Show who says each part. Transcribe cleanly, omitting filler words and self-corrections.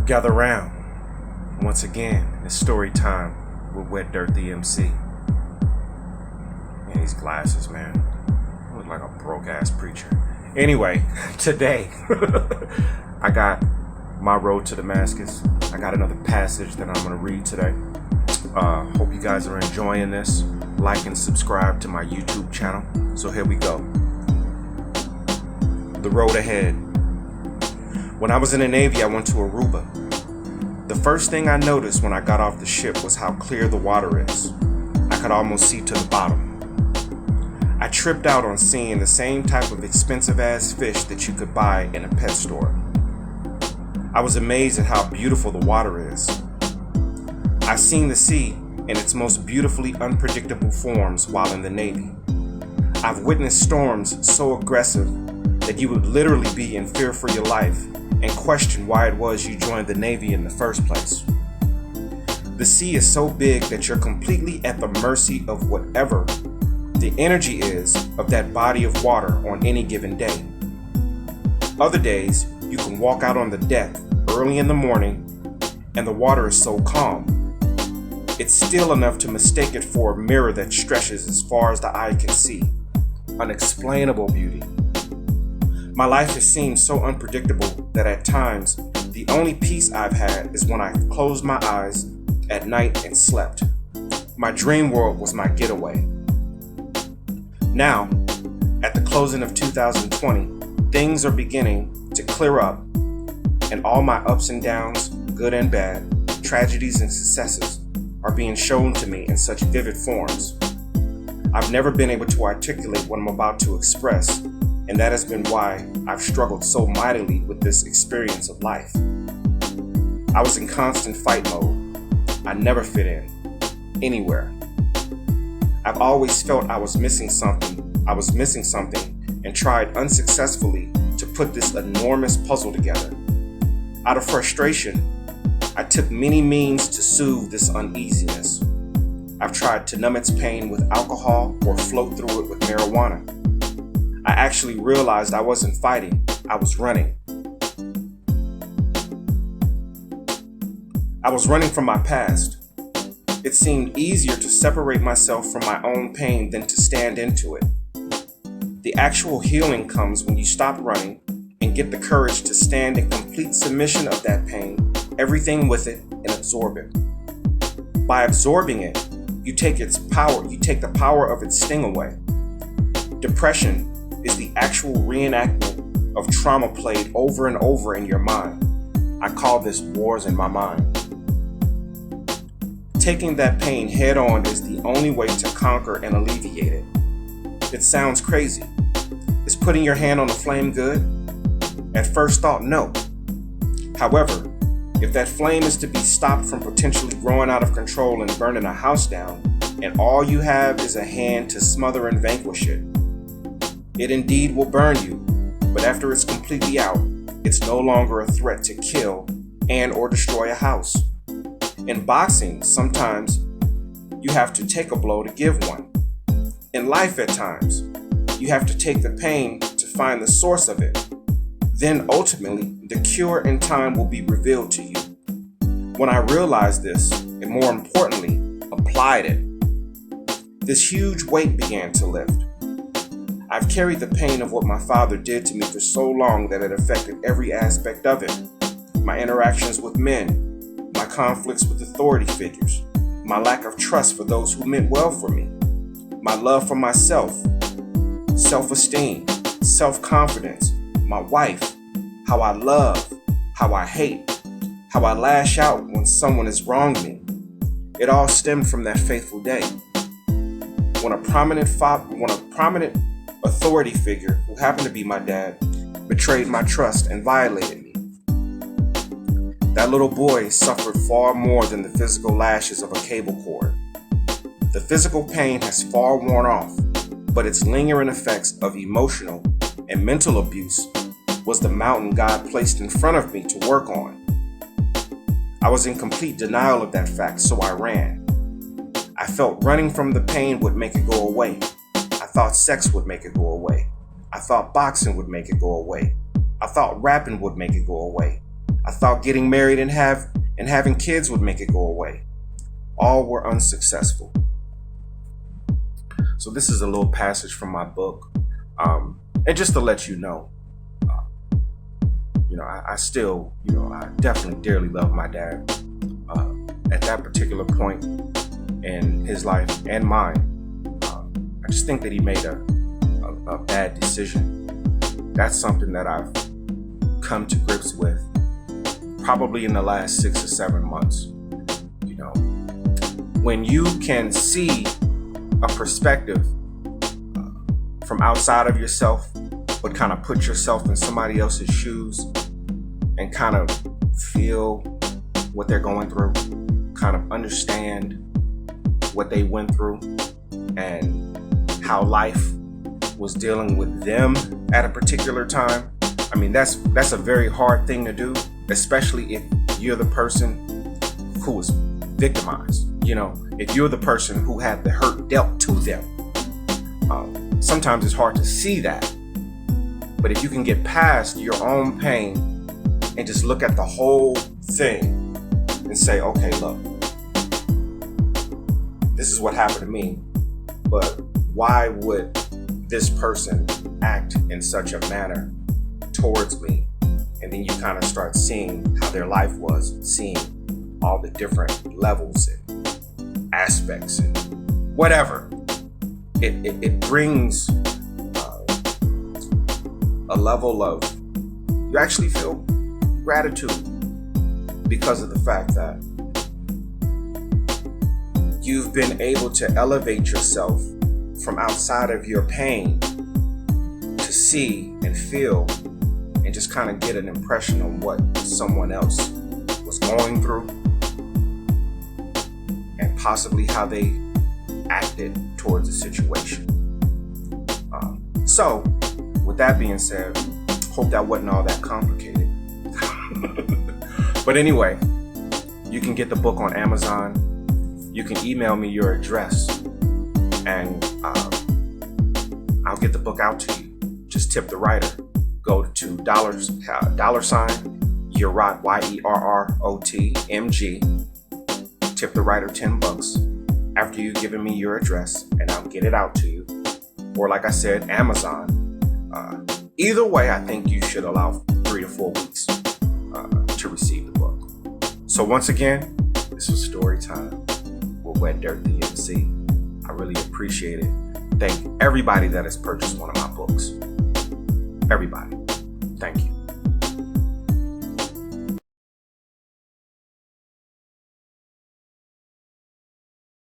Speaker 1: Gather round. Once again, it's story time with YerrotMG. Yeah, these glasses, man. I look like a broke-ass preacher. Anyway, today, I got my road to Damascus. I got another passage that I'm going to read today. Hope you guys are enjoying this. Like and subscribe to my YouTube channel. So here we go. The road ahead. When I was in the Navy, I went to Aruba. The first thing I noticed when I got off the ship was how clear the water is. I could almost see to the bottom. I tripped out on seeing the same type of expensive ass fish that you could buy in a pet store. I was amazed at how beautiful the water is. I've seen the sea in its most beautifully unpredictable forms while in the Navy. I've witnessed storms so aggressive that you would literally be in fear for your life and question why it was you joined the Navy in the first place. The sea is so big that you're completely at the mercy of whatever the energy is of that body of water on any given day. Other days, you can walk out on the deck early in the morning and the water is so calm. It's still enough to mistake it for a mirror that stretches as far as the eye can see. Unexplainable beauty. My life has seemed so unpredictable that at times, the only peace I've had is when I closed my eyes at night and slept. My dream world was my getaway. Now, at the closing of 2020, things are beginning to clear up, and all my ups and downs, good and bad, tragedies and successes, are being shown to me in such vivid forms. I've never been able to articulate what I'm about to express, and that has been why I've struggled so mightily with this experience of life. I was in constant fight mode. I never fit in, anywhere. I've always felt I was missing something, and tried unsuccessfully to put this enormous puzzle together. Out of frustration, I took many means to soothe this uneasiness. I've tried to numb its pain with alcohol or float through it with marijuana. I actually realized I wasn't fighting, I was running. I was running from my past. It seemed easier to separate myself from my own pain than to stand into it. The actual healing comes when you stop running and get the courage to stand in complete submission of that pain, everything with it, and absorb it. By absorbing it, you take the power of its sting away. Depression is the actual reenactment of trauma played over and over in your mind. I call this wars in my mind. Taking that pain head on is the only way to conquer and alleviate it. It sounds crazy. Is putting your hand on the flame good? At first thought, no. However, if that flame is to be stopped from potentially growing out of control and burning a house down, and all you have is a hand to smother and vanquish it, it indeed will burn you, but after it's completely out, it's no longer a threat to kill and or destroy a house. In boxing, sometimes you have to take a blow to give one. In life at times, you have to take the pain to find the source of it. Then ultimately, the cure in time will be revealed to you. When I realized this, and more importantly, applied it, this huge weight began to lift. I've carried the pain of what my father did to me for so long that it affected every aspect of it. My interactions with men, my conflicts with authority figures, my lack of trust for those who meant well for me, my love for myself, self-esteem, self-confidence, my wife, how I love, how I hate, how I lash out when someone has wronged me. It all stemmed from that fateful day. When a prominent authority figure, who happened to be my dad, betrayed my trust and violated me. That little boy suffered far more than the physical lashes of a cable cord. The physical pain has far worn off, but its lingering effects of emotional and mental abuse was the mountain God placed in front of me to work on. I was in complete denial of that fact, so I ran. I felt running from the pain would make it go away. I thought sex would make it go away. I thought boxing would make it go away. I thought rapping would make it go away. I thought getting married and having kids would make it go away. All were unsuccessful. So this is a little passage from my book. And just to let you know, I still, I definitely dearly love my dad. At that particular point in his life and mine, I just think that he made a bad decision. That's something that I've come to grips with probably in the last 6 or 7 months. When you can see a perspective from outside of yourself, but kind of put yourself in somebody else's shoes and kind of feel what they're going through, kind of understand what they went through and how life was dealing with them at a particular time. I mean, that's a very hard thing to do, especially if you're the person who was victimized. If you're the person who had the hurt dealt to them. Sometimes it's hard to see that. But if you can get past your own pain and just look at the whole thing and say, okay, look, this is what happened to me, but why would this person act in such a manner towards me? And then you kind of start seeing how their life was, seeing all the different levels and aspects and whatever. It brings a level of, you actually feel gratitude because of the fact that you've been able to elevate yourself from outside of your pain to see and feel and just kind of get an impression on what someone else was going through and possibly how they acted towards the situation. So, with that being said, hope that wasn't all that complicated. But anyway, you can get the book on Amazon. You can email me your address and I'll get the book out to you. Just tip the writer. Go to $, Yerrot, YerrotMG. Tip the writer $10 after you've given me your address, and I'll get it out to you. Or like I said, Amazon. Either way, I think you should allow 3 to 4 weeks to receive the book. So once again, this was story time with Wet Dirt the MC. I really appreciate it. Thank everybody that has purchased one of my books. Everybody.